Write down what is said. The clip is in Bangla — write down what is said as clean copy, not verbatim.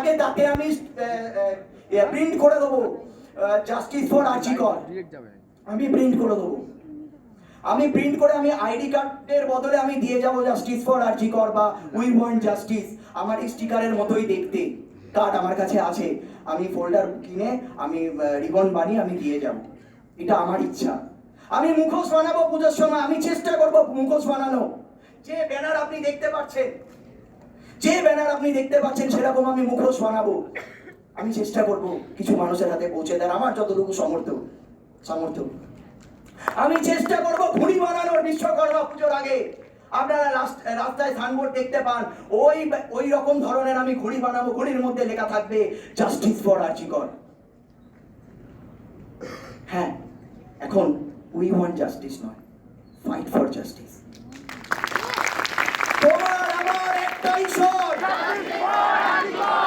থাকে তাতে আমি প্রিন্ট করে দেবো জাস্টিস ফর আরজি কর, আমি প্রিন্ট করে দেবো। আমি প্রিন্ট করে আমি আইডি কার্ডের বদলে আমি দিয়ে যাব জাস্টিস ফর আরজি কর বা উই ওয়ান্ট জাস্টিস। আমার এই স্টিকারের মতোই দেখতে কার্ড আমার কাছে আছে, আমি ফোল্ডার কিনে আমি রিবন বানিয়ে আমি দিয়ে যাব। এটা আমার ইচ্ছা। আমি মুখোশ বানাবো পুজোর সময়, আমি চেষ্টা করব মুখোশ বানানো। যে ব্যানার আপনি দেখতে পাচ্ছেন, যে ব্যানার আপনি দেখতে পাচ্ছেন সেরকম আমি মুখোশ বানাবো। আমি চেষ্টা করব কিছু মানুষের হাতে পৌঁছে দেওয়ার, আমার যতটুকু সামর্থ্য। আমি চেষ্টা করব ঘুড়ি বানানোর বিশ্বকর্মা পুজোর আগে। আপনারা রাস্তায় সাইনবোর্ড দেখতে পান, ওই রকম ধরনের আমি ঘুড়ি বানাবো, ঘুড়ির মধ্যে লেখা থাকবে জাস্টিস ফর আরজি কর। হ্যাঁ, এখন উই ওয়ান্ট জাস্টিস নয়, ফাইট ফর জাস্টিস। তোমার আমার একটাই শট।